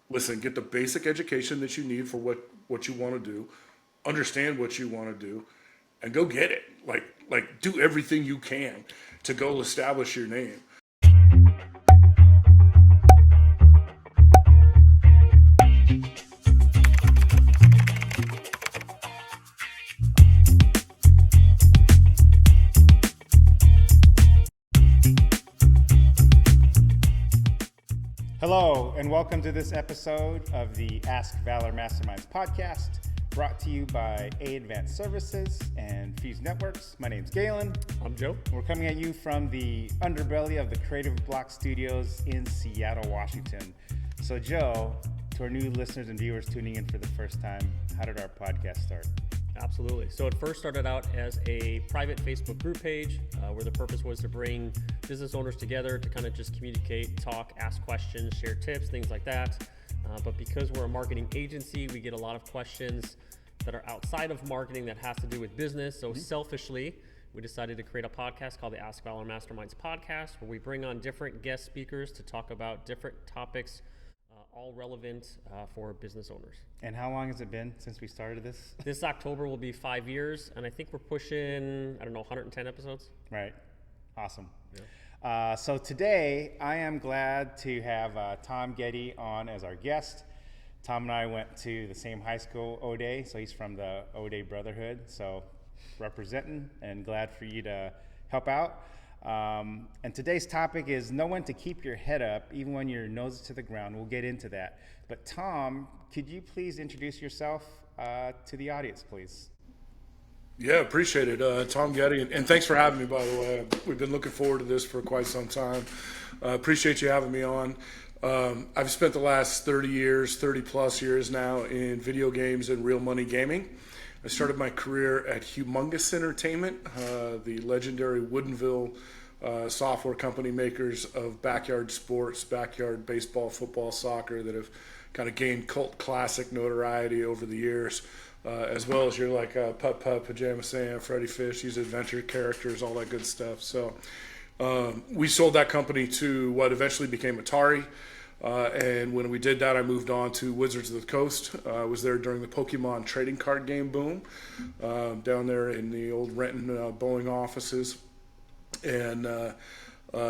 listen, get the basic education that you need for what you want to do, understand what you want to do, and go get it. Like do everything you can to go establish your name. Hello, and welcome to this episode of the Ask Valor Masterminds podcast, brought to you by A Advanced Services and Fuse Networks. My name's Galen. I'm Joe. We're coming at you from the underbelly of the Creative Block Studios in Seattle, Washington. So, Joe, to our new listeners and viewers tuning in for the first time, how did our podcast start? Absolutely. So it first started out as a private Facebook group page where the purpose was to bring business owners together to kind of just communicate, talk, ask questions, share tips, things like that. But because we're a marketing agency, we get a lot of questions that are outside of marketing that has to do with business. So selfishly, we decided to create a podcast called the Ask Valor Masterminds podcast, where we bring on different guest speakers to talk about different topics, all relevant for business owners. And how long has it been since we started this? This October will be 5 years, and I think we're pushing, 110 episodes. Right. Awesome. Yeah. So today, I am glad to have Tom Goedde on as our guest. Tom and I went to the same high school, O'Day, so he's from the O'Day Brotherhood. So representing, and glad for you to help out. And today's topic is know when to keep your head up, even when your nose is to the ground. We'll get into that. But Tom, could you please introduce yourself to the audience, please? Yeah, appreciate it. Tom Getty, and thanks for having me, by the way. We've been looking forward to this for quite some time. Appreciate you having me on. I've spent the last 30 plus years now in video games and real money gaming. I started my career at Humongous Entertainment, the legendary Woodinville software company makers of backyard sports, backyard baseball, football, soccer that have kind of gained cult classic notoriety over the years, as well as your like Putt Putt, Pajama Sam, Freddy Fish, these adventure characters, all that good stuff. So we sold that company to what eventually became Atari. And when we did that, I moved on to Wizards of the Coast. I was there during the Pokemon trading card game boom, down there in the old Renton Boeing offices. And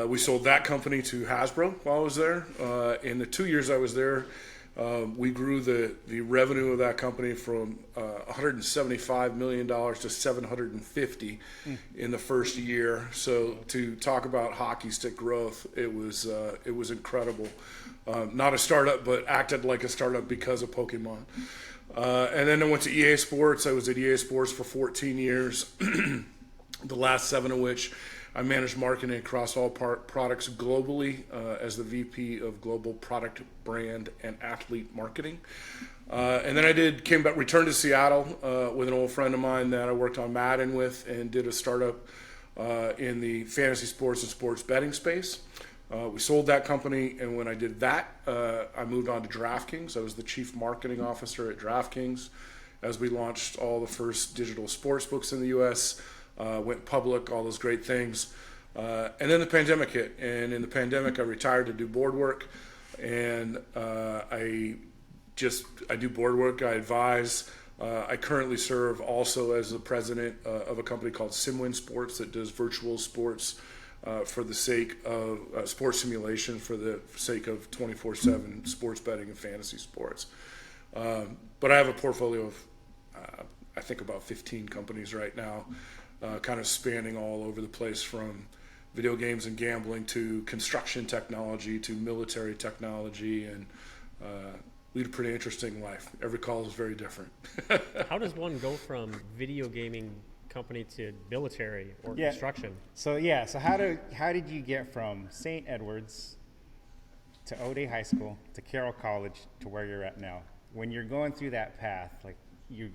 we sold that company to Hasbro while I was there. In the 2 years I was there, we grew the revenue of that company from $175 million to $750 in the first year. So to talk about hockey stick growth, it was incredible. Not a startup, but acted like a startup because of Pokemon. And then I went to EA Sports. I was at EA Sports for 14 years, the last 7 of which I managed marketing across all products globally as the VP of Global Product, Brand, and Athlete Marketing. And then I returned to Seattle with an old friend of mine that I worked on Madden with and did a startup in the fantasy sports and sports betting space. We sold that company, and when I did that, I moved on to DraftKings. I was the chief marketing officer at DraftKings as we launched all the first digital sports books in the U.S., went public, all those great things. And then the pandemic hit, and in the pandemic, I retired to do board work, and I do board work, I advise. I currently serve also as the president of a company called SimWin Sports that does virtual sports for the sake of sports simulation, for the sake of 24/7 sports betting and fantasy sports. But I have a portfolio of, I think, about 15 companies right now, kind of spanning all over the place, from video games and gambling to construction technology to military technology, and lead a pretty interesting life. Every call is very different. How does one go from video gaming company to military or construction? So how did you get from St. Edward's to O'Day High School to Carroll College to where you're at now? When you're going through that path, like you're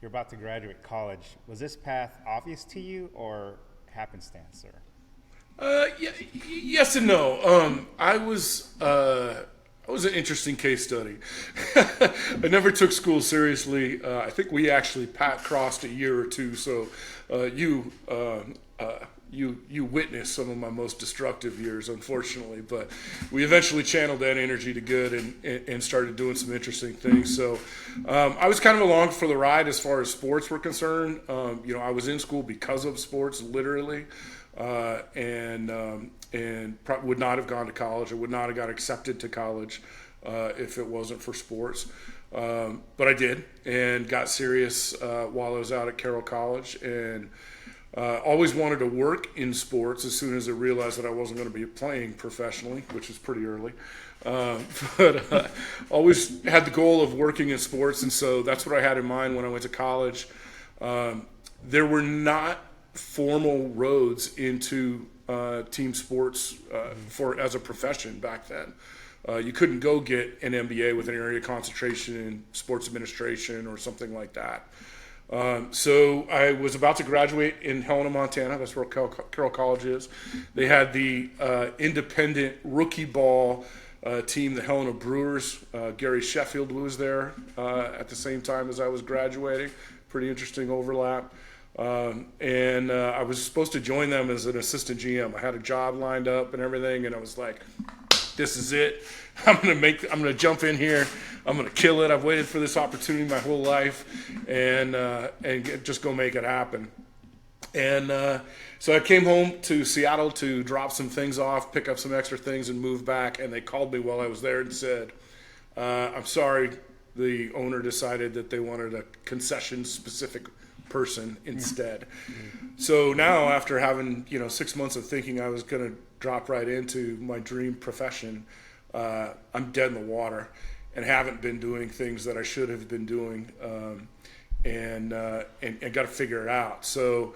about to graduate college, was this path obvious to you or happenstance, or? Yes and no. I was an interesting case study. I never took school seriously. I think we actually crossed a year or two. So you you witnessed some of my most destructive years, unfortunately. But we eventually channeled that energy to good and started doing some interesting things. So I was kind of along for the ride as far as sports were concerned. I was in school because of sports, literally, and would not have gone to college. I would not have got accepted to college if it wasn't for sports. But I did, and got serious while I was out at Carroll College, and always wanted to work in sports as soon as I realized that I wasn't going to be playing professionally, which was pretty early. But always had the goal of working in sports, and so that's what I had in mind when I went to college. There were not formal roads into team sports as a profession back then. You couldn't go get an MBA with an area concentration in sports administration or something like that. So I was about to graduate in Helena, Montana. That's where Carroll College is. They had the independent rookie ball team, the Helena Brewers. Gary Sheffield was there at the same time as I was graduating. Pretty interesting overlap. And I was supposed to join them as an assistant GM. I had a job lined up and everything, and I was like, this is it. I'm gonna jump in here. I'm gonna kill it. I've waited for this opportunity my whole life, and just go make it happen. And so I came home to Seattle to drop some things off, pick up some extra things, and move back. And they called me while I was there and said, "I'm sorry, the owner decided that they wanted a concession-specific person instead." So now, after having 6 months of thinking I was going to drop right into my dream profession, I'm dead in the water and haven't been doing things that I should have been doing, and got to figure it out. So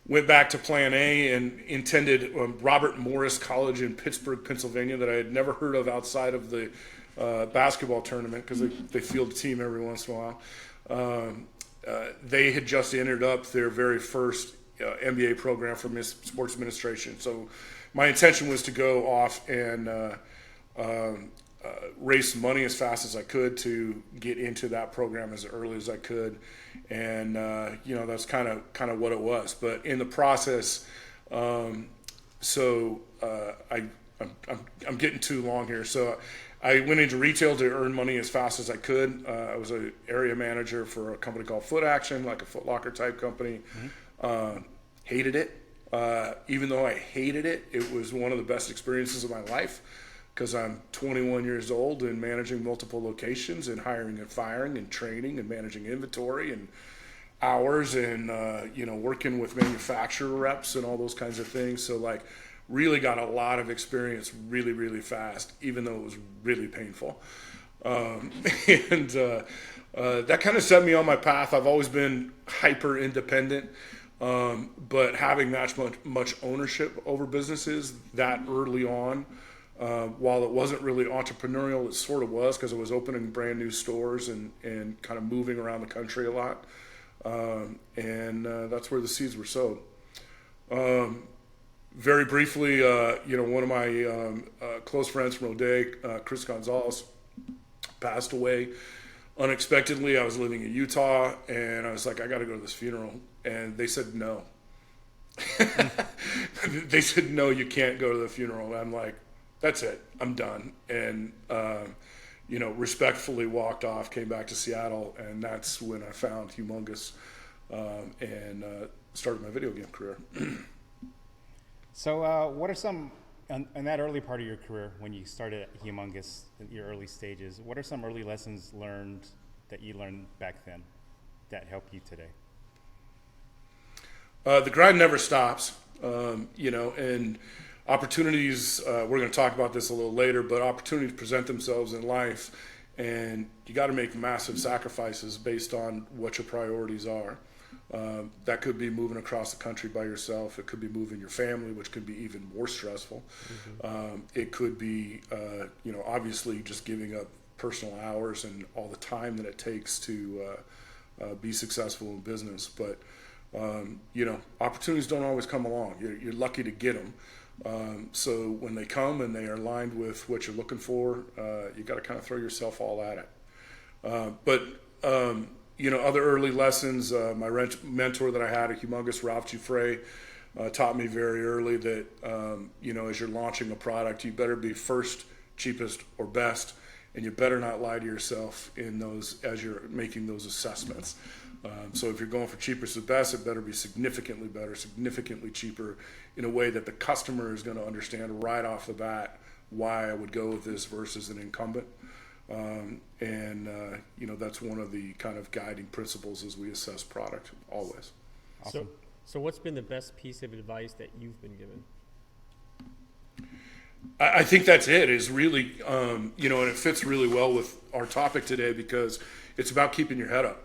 went back to Plan A and attended Robert Morris College in Pittsburgh, Pennsylvania, that I had never heard of outside of the basketball tournament, because they field a team every once in a while. They had just entered up their very first MBA program for sports administration. So my intention was to go off and raise some money as fast as I could to get into that program as early as I could. And, that's kind of what it was. But in the process, I'm getting too long here. So I went into retail to earn money as fast as I could. I was an area manager for a company called Foot Action, like a Foot Locker type company. Hated it. Even though I hated it, it was one of the best experiences of my life, because I'm 21 years old and managing multiple locations and hiring and firing and training and managing inventory and hours and, working with manufacturer reps and all those kinds of things. So really got a lot of experience really, really fast, even though it was really painful. And that kind of set me on my path. I've always been hyper independent, but having that much ownership over businesses that early on, while it wasn't really entrepreneurial, it sort of was, because it was opening brand new stores and kind of moving around the country a lot. And that's where the seeds were sowed. Very briefly, one of my close friends from O'Day, Chris Gonzalez, passed away unexpectedly. I was living in Utah, and I was like, I got to go to this funeral. And they said no. They said, no, you can't go to the funeral. And I'm like, that's it. I'm done. And, respectfully walked off, came back to Seattle, and that's when I found Humongous and started my video game career. So what are some, in that early part of your career, when you started at Humongous, in your early stages, what are some early lessons that you learned back then that help you today? The grind never stops, and opportunities, we're going to talk about this a little later, but opportunities present themselves in life, and you got to make massive sacrifices based on what your priorities are. That could be moving across the country by yourself. It could be moving your family, which could be even more stressful. It could be, obviously just giving up personal hours and all the time that it takes to be successful in business. But, opportunities don't always come along. You're lucky to get them. So when they come and they are aligned with what you're looking for, you got to kind of throw yourself all at it. But other early lessons, my mentor that I had at Humongous, Ralph Giuffre, taught me very early that, as you're launching a product, you better be first, cheapest, or best, and you better not lie to yourself in those as you're making those assessments. So if you're going for cheapest or best, it better be significantly better, significantly cheaper, in a way that the customer is going to understand right off the bat why I would go with this versus an incumbent. That's one of the kind of guiding principles as we assess product always. Awesome. So what's been the best piece of advice that you've been given? I think that's it, is really, and it fits really well with our topic today, because it's about keeping your head up.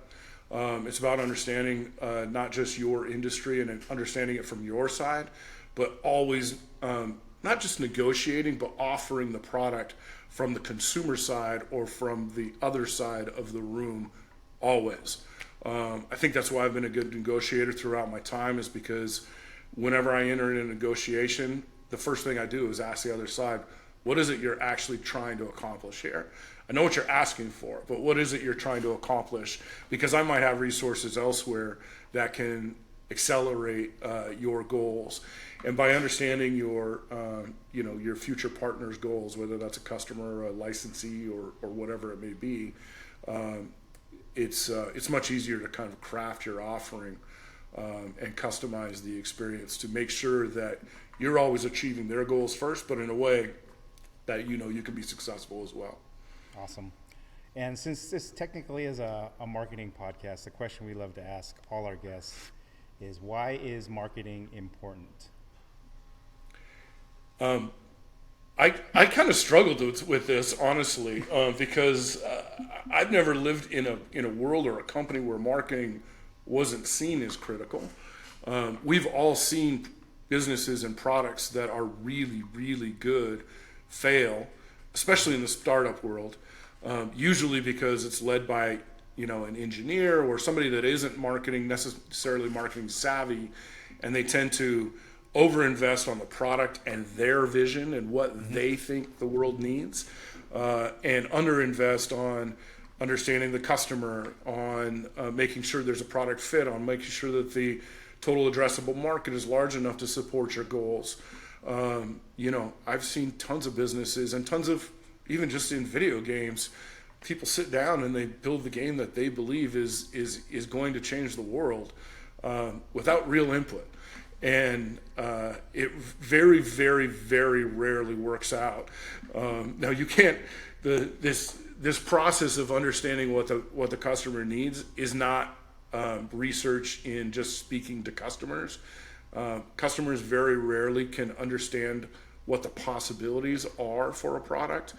It's about understanding not just your industry and understanding it from your side, but always not just negotiating, but offering the product from the consumer side or from the other side of the room always. I think that's why I've been a good negotiator throughout my time, is because whenever I enter in a negotiation, the first thing I do is ask the other side, what is it you're actually trying to accomplish here? I know what you're asking for, but what is it you're trying to accomplish? Because I might have resources elsewhere that can accelerate your goals. And by understanding your future partner's goals, whether that's a customer, a licensee, or whatever it may be, it's much easier to kind of craft your offering and customize the experience to make sure that you're always achieving their goals first, but in a way that you can be successful as well. Awesome. And since this technically is a marketing podcast, the question we love to ask all our guests is, why is marketing important? I kind of struggled with this, honestly, because I've never lived in a world or a company where marketing wasn't seen as critical. We've all seen businesses and products that are really, really good fail, especially in the startup world, usually because it's led by an engineer or somebody that isn't necessarily marketing savvy, and they tend to overinvest on the product and their vision and what they think the world needs, and underinvest on understanding the customer, on making sure there's a product fit, on making sure that the total addressable market is large enough to support your goals. I've seen tons of businesses and tons of, even just in video games, people sit down and they build the game that they believe is going to change the world without real input. And it very, very, very rarely works out. Now you can't, this process of understanding what the customer needs is not research in just speaking to customers. Customers very rarely can understand what the possibilities are for a product.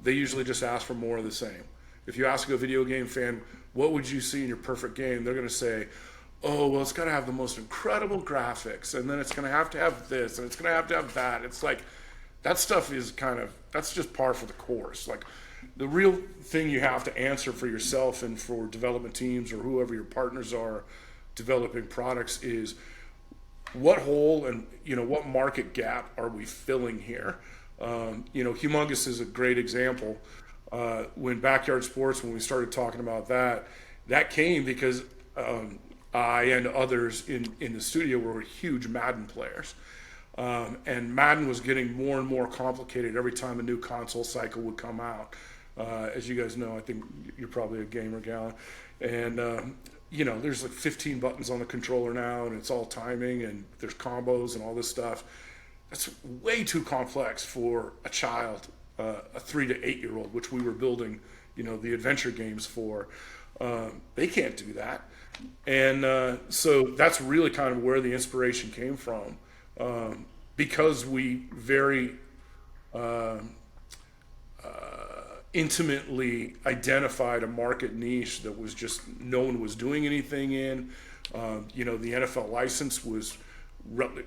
They usually just ask for more of the same. If you ask a video game fan, what would you see in your perfect game? They're going to say, oh, well, it's got to have the most incredible graphics, and then it's going to have this, and it's going to have that. It's like, that stuff is that's just par for the course. Like, the real thing you have to answer for yourself and for development teams or whoever your partners are developing products is, what hole and what market gap are we filling here? Humongous is a great example. When Backyard Sports, when we started talking about that came because I and others in the studio were huge Madden players. And Madden was getting more and more complicated every time a new console cycle would come out. As you guys know, I think you're probably a gamer gal. And, there's like 15 buttons on the controller now, and it's all timing, and there's combos and all this stuff. That's way too complex for a child, a 3 to 8 year old, which we were building, the adventure games for. They can't do that. And so that's really kind of where the inspiration came from, because we very intimately identified a market niche that was just no one was doing anything in. The NFL license was,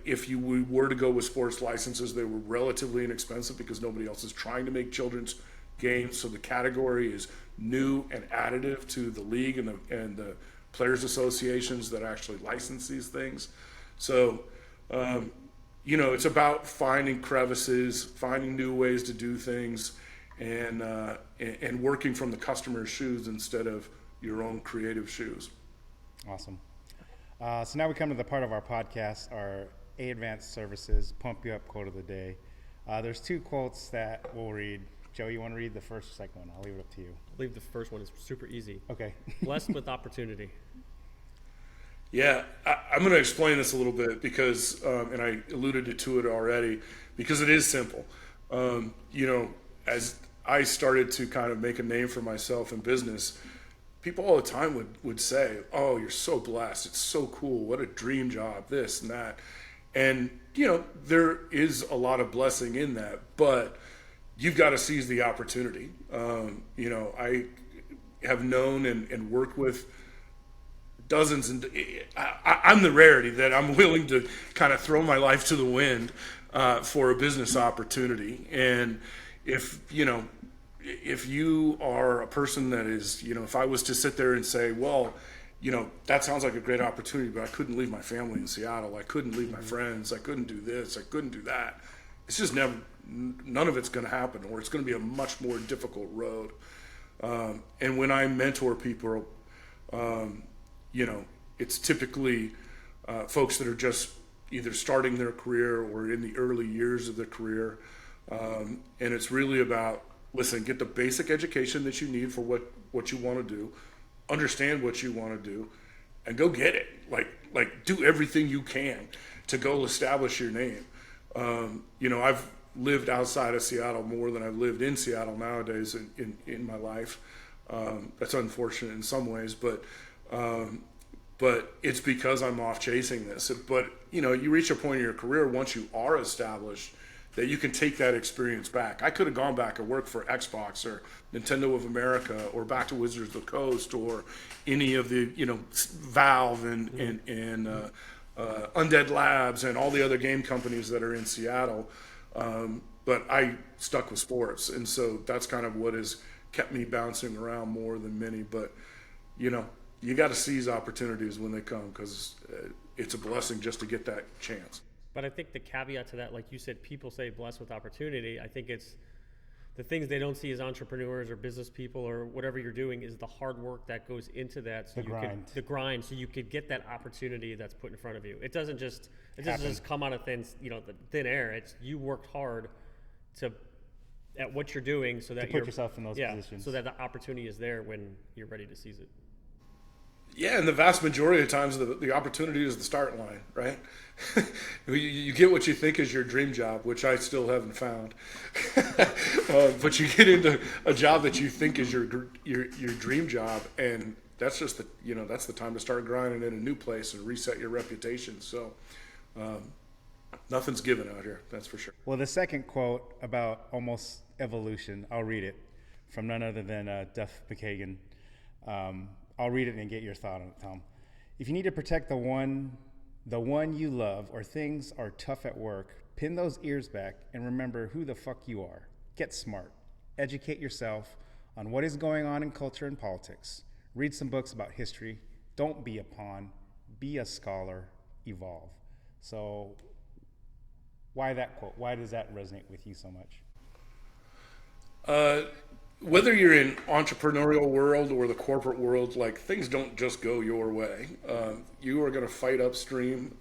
if we were to go with sports licenses, they were relatively inexpensive because nobody else is trying to make children's games. So the category is new and additive to the league and the players associations that actually license these things. So, it's about finding crevices, finding new ways to do things, and working from the customer's shoes instead of your own creative shoes. Awesome. So now we come to the part of our podcast, our A Advanced Services Pump You Up quote of the day. There's 2 quotes that we'll read. Joe, you want to read the first or second one? I'll leave it up to you. I believe the first one is super easy. Okay. Blessed with opportunity. Yeah, I'm going to explain this a little bit because, and I alluded to it already, because it is simple. As I started to kind of make a name for myself in business, people all the time would say, "Oh, you're so blessed. It's so cool. What a dream job, this and that." And, there is a lot of blessing in that, but you've got to seize the opportunity. I have known and worked with dozens, and I'm the rarity that I'm willing to kind of throw my life to the wind for a business opportunity. And if you are a person that is, if I was to sit there and say, well, that sounds like a great opportunity, but I couldn't leave my family in Seattle. I couldn't leave my friends. I couldn't do this. I couldn't do that. It's just none of it's going to happen, or it's going to be a much more difficult road. And when I mentor people, it's typically folks that are just either starting their career or in the early years of their career. And it's really about, listen, get the basic education that you need for what you want to do, understand what you want to do, and go get it. Like do everything you can to go establish your name. I've lived outside of Seattle more than I've lived in Seattle nowadays in my life. That's unfortunate in some ways, but it's because I'm off chasing this. But, you reach a point in your career once you are established that you can take that experience back. I could have gone back and worked for Xbox or Nintendo of America or back to Wizards of the Coast or any of the, Valve and Undead Labs and all the other game companies that are in Seattle. But I stuck with sports. And so that's kind of what has kept me bouncing around more than many. But, you got to seize opportunities when they come, because it's a blessing just to get that chance. But I think the caveat to that, like you said, people say blessed with opportunity. I think it's the things they don't see as entrepreneurs or business people or whatever you're doing is the hard work that goes into that. So the grind, so you could get that opportunity that's put in front of you. It doesn't just come out of thin air. It's you worked hard at what you're doing so that to put yourself in those positions. So that the opportunity is there when you're ready to seize it. Yeah, and the vast majority of times the opportunity is the start line, right? You get what you think is your dream job, which I still haven't found. But you get into a job that you think is your dream job, and that's just that's the time to start grinding in a new place and reset your reputation. So nothing's given out here, that's for sure. Well, the second quote about almost evolution, I'll read it from none other than Duff McKagan. I'll read it and get your thought on it, Tom. If you need to protect the one you love, or things are tough at work, pin those ears back and remember who the fuck you are. Get smart. Educate yourself on what is going on in culture and politics. Read some books about history. Don't be a pawn. Be a scholar. Evolve. So why that quote? Why does that resonate with you so much? Whether you're in entrepreneurial world or the corporate world, like, things don't just go your way. You are going to fight upstream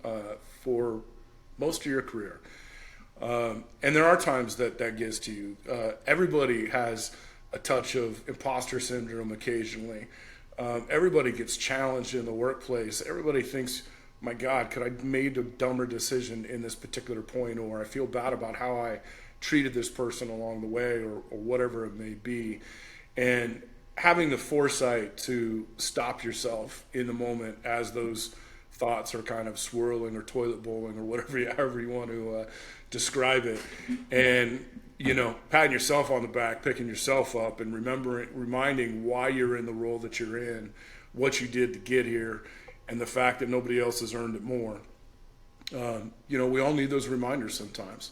for most of your career. And there are times that gets to you. Everybody has a touch of imposter syndrome occasionally. Everybody gets challenged in the workplace. Everybody thinks, my God, could I have made a dumber decision in this particular point, or I feel bad about how I treated this person along the way, or whatever it may be. And having the foresight to stop yourself in the moment as those thoughts are kind of swirling or toilet bowling or however you want to describe it, and patting yourself on the back, picking yourself up, and reminding why you're in the role that you're in, what you did to get here, and the fact that nobody else has earned it more. We all need those reminders sometimes.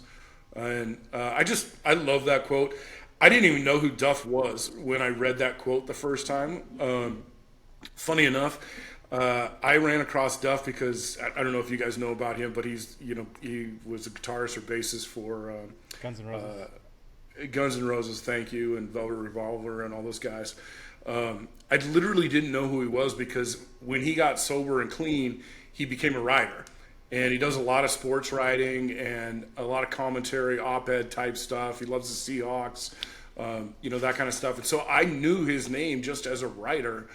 And I love that quote. I didn't even know who Duff was when I read that quote the first time. Funny enough, I ran across Duff because I don't know if you guys know about him, but he was a guitarist or bassist for Guns N' Roses. Guns N' Roses, thank you, and Velvet Revolver and all those guys. I literally didn't know who he was because when he got sober and clean, he became a writer. And he does a lot of sports writing and a lot of commentary, op-ed type stuff. He loves the Seahawks, that kind of stuff. And so I knew his name just as a writer,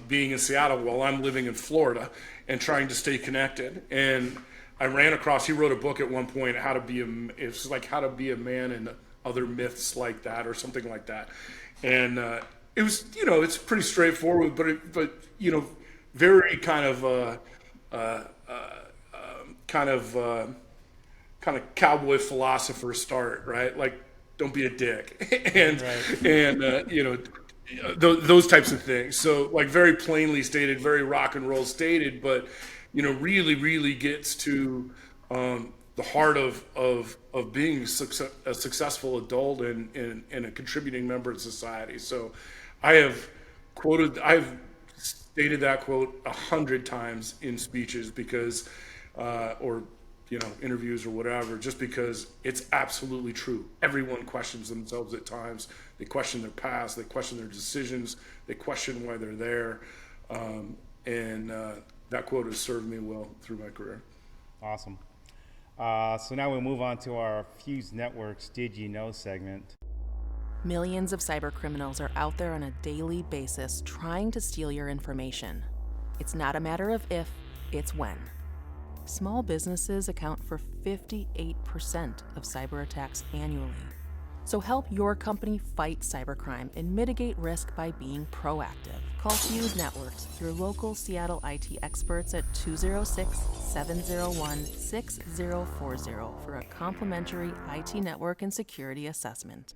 being in Seattle while I'm living in Florida and trying to stay connected. And I ran across, he wrote a book at one point, how to be a man and other myths like that or something like that. And it was, it's pretty straightforward, but very kind of cowboy philosopher start, right? Like, don't be a dick, and those types of things. So, like, very plainly stated, very rock and roll stated, but really gets to the heart of being a successful adult and a contributing member of society. So, I've stated that quote 100 times in speeches because, or interviews or whatever, just because it's absolutely true. Everyone questions themselves at times. They question their past. They question their decisions. They question why they're there. And that quote has served me well through my career. Awesome. So now we'll move on to our Fuse Network's Did You Know segment. Millions of cyber criminals are out there on a daily basis trying to steal your information. It's not a matter of if, it's when. Small businesses account for 58% of cyber attacks annually. So help your company fight cybercrime and mitigate risk by being proactive. Call Fuse Networks, your local Seattle IT experts at 206-701-6040 for a complimentary IT network and security assessment.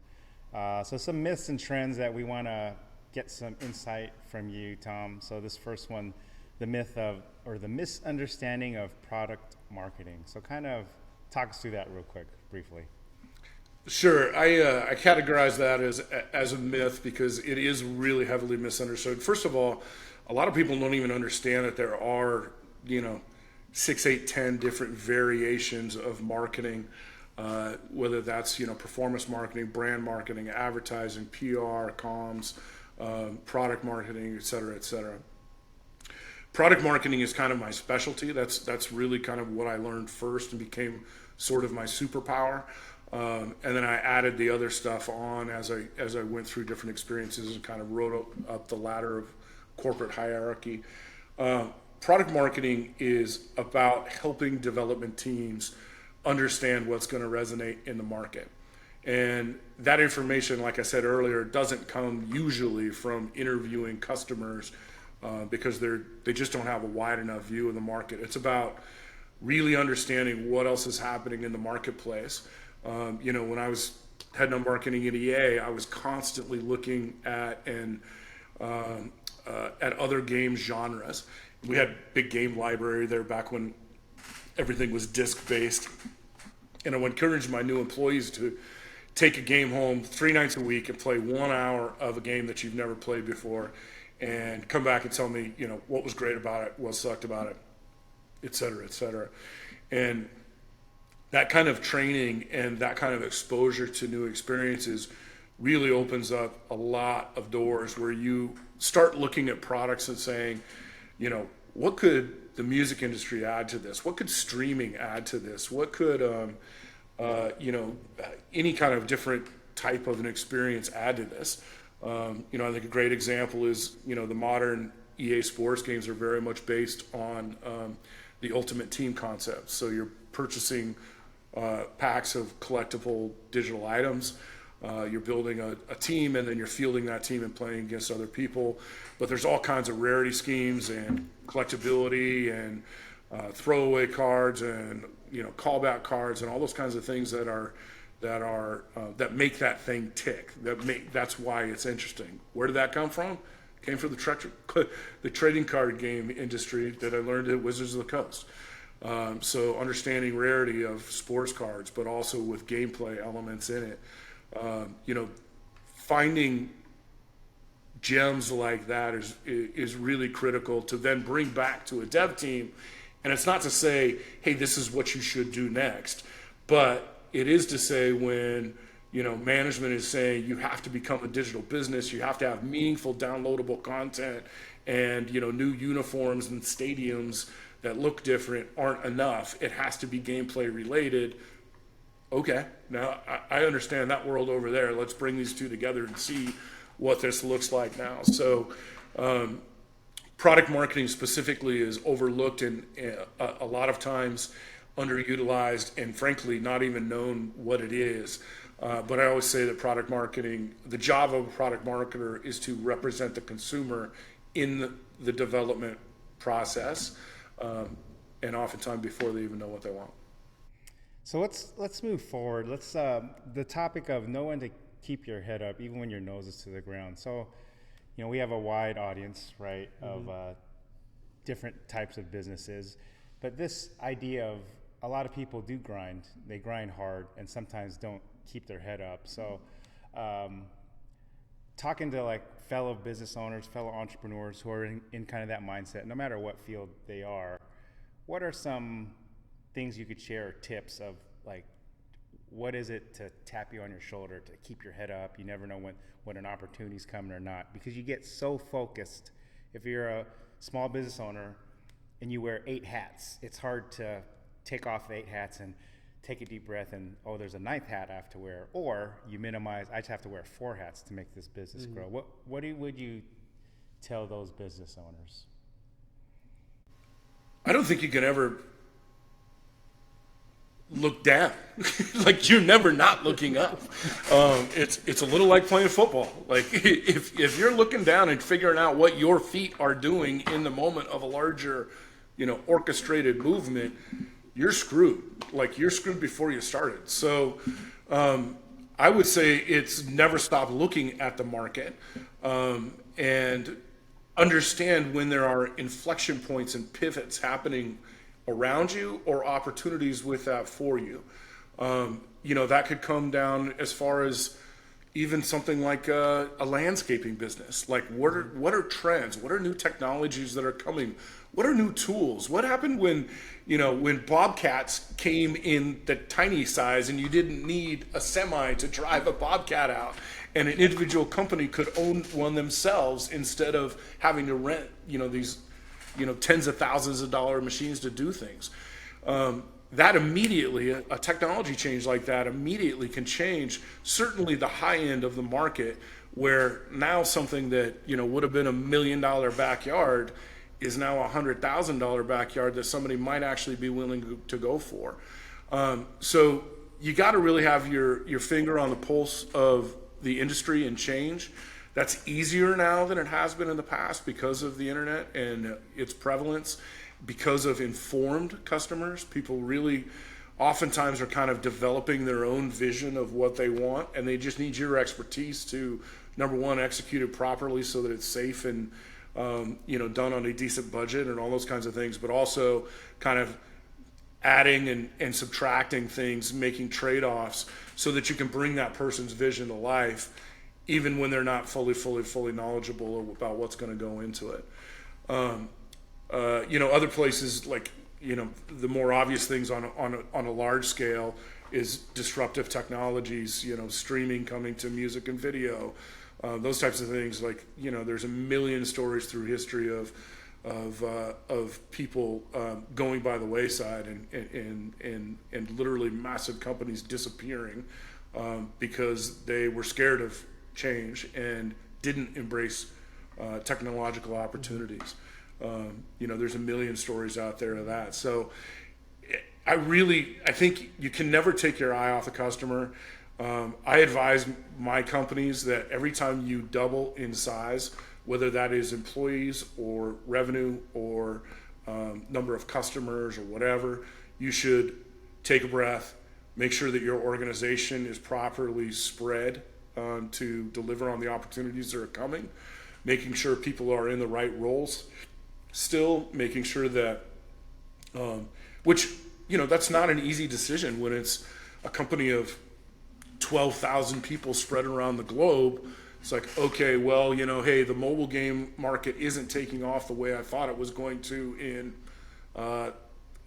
So some myths and trends that we want to get some insight from you, Tom. So this first one, the myth of, or the misunderstanding of product marketing. So kind of talk us through that real quick, briefly. Sure. I categorize that as a myth because it is really heavily misunderstood. First of all, a lot of people don't even understand that there are, 6, 8, 10 different variations of marketing, whether that's, performance marketing, brand marketing, advertising, PR, comms, product marketing, et cetera, et cetera. Product marketing is kind of my specialty. That's really kind of what I learned first and became sort of my superpower. And then I added the other stuff on as I went through different experiences and kind of rode up the ladder of corporate hierarchy. Product marketing is about helping development teams understand what's going to resonate in the market. And that information, like I said earlier, doesn't come usually from interviewing customers because they just don't have a wide enough view of the market. It's about really understanding what else is happening in the marketplace. When I was heading up marketing at EA, I was constantly looking at other game genres. We had big game library there back when everything was disc-based. And I would encourage my new employees to take a game home 3 nights a week and play 1 hour of a game that you've never played before and come back and tell me, what was great about it, what sucked about it, et cetera, et cetera. And that kind of training and that kind of exposure to new experiences really opens up a lot of doors where you start looking at products and saying, what could the music industry add to this? What could streaming add to this? What could, any kind of different type of an experience add to this? I think a great example is, the modern EA Sports games are very much based on the Ultimate Team concept. So you're purchasing packs of collectible digital items. You're building a team, and then you're fielding that team and playing against other people. But there's all kinds of rarity schemes and collectability and throwaway cards and callback cards and all those kinds of things that make that thing tick. That's why it's interesting. Where did that come from? It came from the trading card game industry that I learned at Wizards of the Coast. So understanding rarity of sports cards, but also with gameplay elements in it. Finding gems like that is really critical to then bring back to a dev team. And it's not to say, hey, this is what you should do next, but it is to say when management is saying you have to become a digital business, you have to have meaningful downloadable content and new uniforms and stadiums that look different aren't enough. It has to be gameplay related. Okay, now I understand that world over there. Let's bring these two together and see what this looks like now. So product marketing specifically is overlooked and a lot of times underutilized, and frankly not even known what it is. But I always say that product marketing, the job of a product marketer is to represent the consumer in the development process, and oftentimes before they even know what they want. So let's move forward. Let's the topic of know when to keep your head up, even when your nose is to the ground. So, we have a wide audience, right, of different types of businesses, but this idea of a lot of people do grind. They grind hard and sometimes don't keep their head up. So, talking to like fellow business owners, fellow entrepreneurs who are in kind of that mindset, no matter what field they are, what are some things you could share, tips of like, what is it to tap you on your shoulder to keep your head up? You never know when an opportunity's coming or not, because you get so focused. If you're a small business owner and you wear 8 hats, it's hard to take off the 8 hats and take a deep breath and, oh, there's a 9th hat I have to wear. Or you minimize, I just have to wear 4 hats to make this business grow. What would you tell those business owners? I don't think you can ever look down. Like, you're never not looking up. It's a little like playing football. Like, if you're looking down and figuring out what your feet are doing in the moment of a larger, orchestrated movement, you're screwed. Like, you're screwed before you started. So I would say it's never stop looking at the market, and understand when there are inflection points and pivots happening around you or opportunities with that for you. That could come down as far as even something like a landscaping business. Like, what are trends? What are new technologies that are coming? What are new tools? What happened when Bobcats came in the tiny size and you didn't need a semi to drive a Bobcat out, and an individual company could own one themselves instead of having to rent, these, tens of thousands of dollar machines to do things. That immediately, a technology change like that immediately can change certainly the high end of the market, where now something that, would have been $1 million backyard is now a $100,000 backyard that somebody might actually be willing to go for. So you got to really have your finger on the pulse of the industry and change. That's easier now than it has been in the past because of the internet and its prevalence, because of informed customers. People really oftentimes are kind of developing their own vision of what they want, and they just need your expertise to, number one, execute it properly so that it's safe and done on a decent budget and all those kinds of things, but also kind of adding and subtracting things, making trade-offs so that you can bring that person's vision to life, even when they're not fully knowledgeable about what's going to go into it. Other places like, the more obvious things on a large scale is disruptive technologies, streaming coming to music and video, those types of things. Like, there's a million stories through history of people going by the wayside and literally massive companies disappearing because they were scared of change and didn't embrace technological opportunities. There's a million stories out there of that. So I think you can never take your eye off the customer. I advise my companies that every time you double in size, whether that is employees or revenue or number of customers or whatever, you should take a breath, make sure that your organization is properly spread to deliver on the opportunities that are coming, making sure people are in the right roles, still making sure that, that's not an easy decision when it's a company of 12,000 people spread around the globe. It's like, okay, well, hey, the mobile game market isn't taking off the way I thought it was going to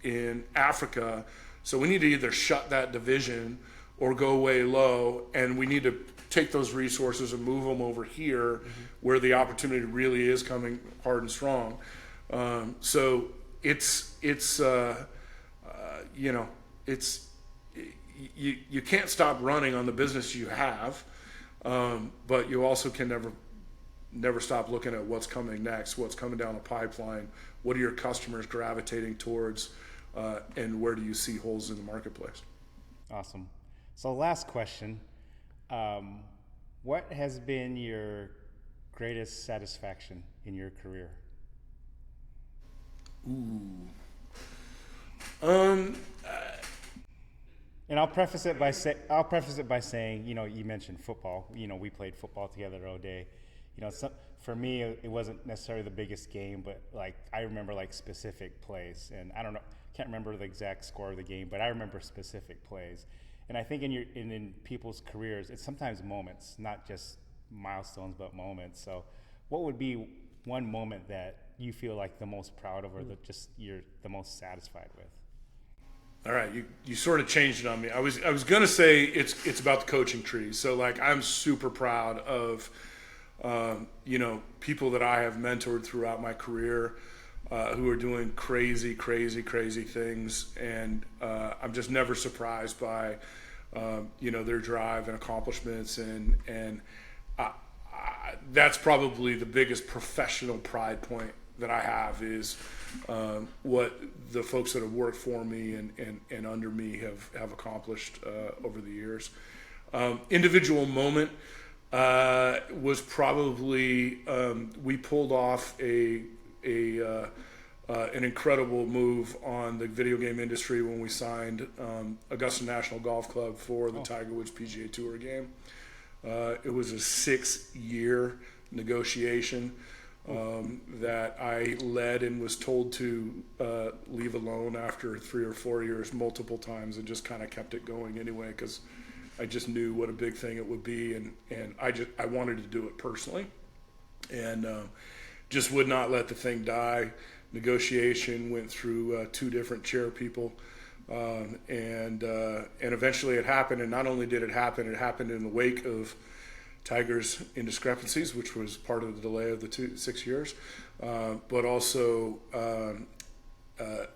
in Africa. So we need to either shut that division or go way low, and we need to take those resources and move them over here where the opportunity really is coming hard and strong. So it's you know, it's you can't stop running on the business you have, but you also can never stop looking at what's coming next, what's coming down the pipeline, what are your customers gravitating towards, and where do you see holes in the marketplace. Awesome. So last question, what has been your greatest satisfaction in your career? And I'll preface it by saying, you know, you mentioned football. You know, we played football together all day. You know, for me, it wasn't necessarily the biggest game, but like I remember like specific plays, and I don't know, can't remember the exact score of the game, but I remember specific plays. And I think in people's careers, it's sometimes moments, not just milestones, but moments. So, what would be one moment that you feel like the most proud of, or you're the most satisfied with? All right, you sort of changed it on me. I was gonna say it's about the coaching tree. So like I'm super proud of you know, people that I have mentored throughout my career who are doing crazy things, and I'm just never surprised by you know, their drive and accomplishments, and that's probably the biggest professional pride point that I have is what the folks that have worked for me and under me have accomplished over the years. Individual moment was probably we pulled off an incredible move on the video game industry when we signed Augusta National Golf Club for the Tiger Woods PGA Tour game. It was a 6-year negotiation that I led and was told to leave alone after 3 or 4 years multiple times, and just kind of kept it going anyway because I just knew what a big thing it would be, and I wanted to do it personally, and just would not let the thing die. Negotiation went through 2 different chair people, and eventually it happened. And not only did it happened in the wake of Tiger's indiscrepancies, which was part of the delay of the 6 years, but also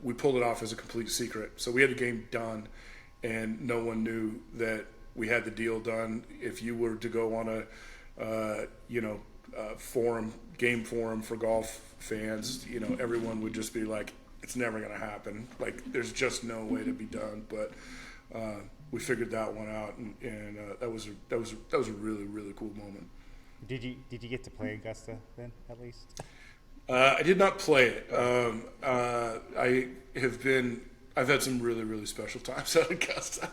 we pulled it off as a complete secret. So we had the game done, and no one knew that we had the deal done. If you were to go on a game forum for golf fans, you know, everyone would just be like, it's never going to happen. Like, there's just no way to be done. But we figured that one out, and that was a really cool moment. Did you get to play Augusta then, at least? I did not play it. I've had some really special times at Augusta.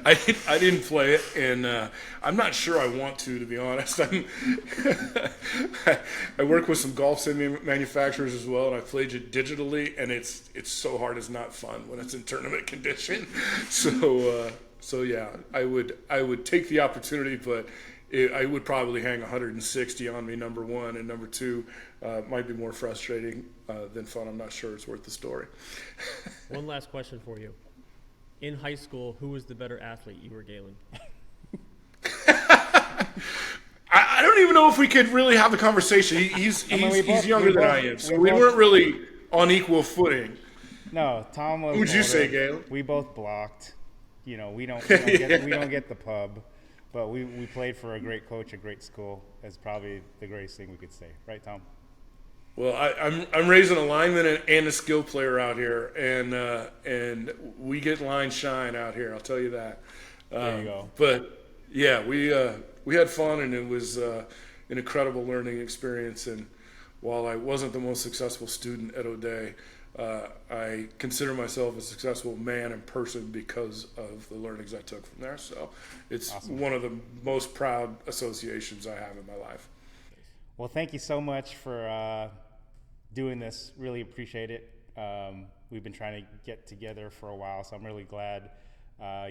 I didn't play it, and I'm not sure I want to be honest. I work with some golf sim manufacturers as well, and I played it digitally, and it's so hard. It's not fun when it's in tournament condition. So yeah, I would take the opportunity, but I would probably hang 160 on me, number one, and number two might be more frustrating than fun. I'm not sure it's worth the story. One last question for you. In high school, who was the better athlete, you or Galen? I don't even know if we could really have the conversation. He's younger than I am, so we weren't really on equal footing. No, Tom was. Who'd you say, Galen? We both blocked. You know, we don't get the pub. But we played for a great coach, a great school. That's probably the greatest thing we could say, right, Tom? Well, I'm raising a lineman and a skill player out here, and we get line shine out here. I'll tell you that. There you go. But yeah, we had fun, and it was an incredible learning experience. And while I wasn't the most successful student at O'Day, I consider myself a successful man and person because of the learnings I took from there. So it's awesome. One of the most proud associations I have in my life. Well, thank you so much for doing this. Really appreciate it. We've been trying to get together for a while, so I'm really glad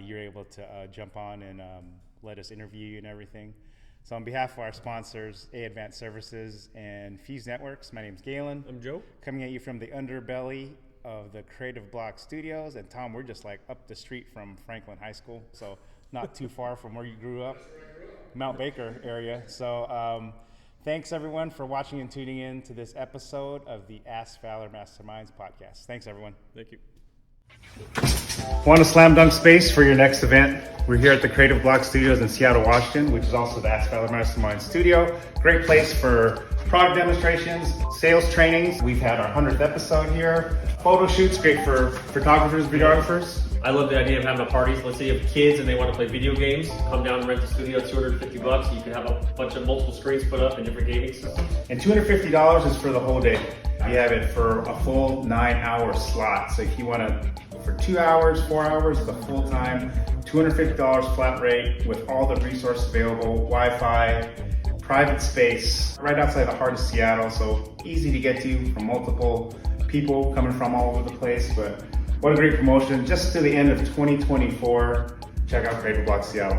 you're able to jump on and let us interview you and everything. So on behalf of our sponsors, A Advanced Services and Fuse Networks, my name's Galen. I'm Joe. Coming at you from the underbelly of the Creative Block Studios. And Tom, we're just like up the street from Franklin High School, so not too far from where you grew up, Mount Baker area. So Thanks everyone for watching and tuning in to this episode of the Ask Valor Masterminds podcast. Thanks everyone. Thank you. Want a slam dunk space for your next event? We're here at the Creative Block Studios in Seattle, Washington, which is also the Ask Valor Mastermind studio. Great place for product demonstrations, sales trainings. We've had our 100th episode here. Photo shoots, great for photographers, videographers. I love the idea of having a party. Let's say you have kids and they want to play video games. Come down and rent the studio, $250. You can have a bunch of multiple screens put up in different gaming systems. And $250 is for the whole day. You have it for a full 9-hour slot. So if you want to, for 2 hours, 4 hours, the full time, $250 flat rate with all the resources available, Wi-Fi, private space, right outside the heart of Seattle. So easy to get to from multiple people coming from all over the place. But what a great promotion. Just to the end of 2024. Check out Creative Block Seattle.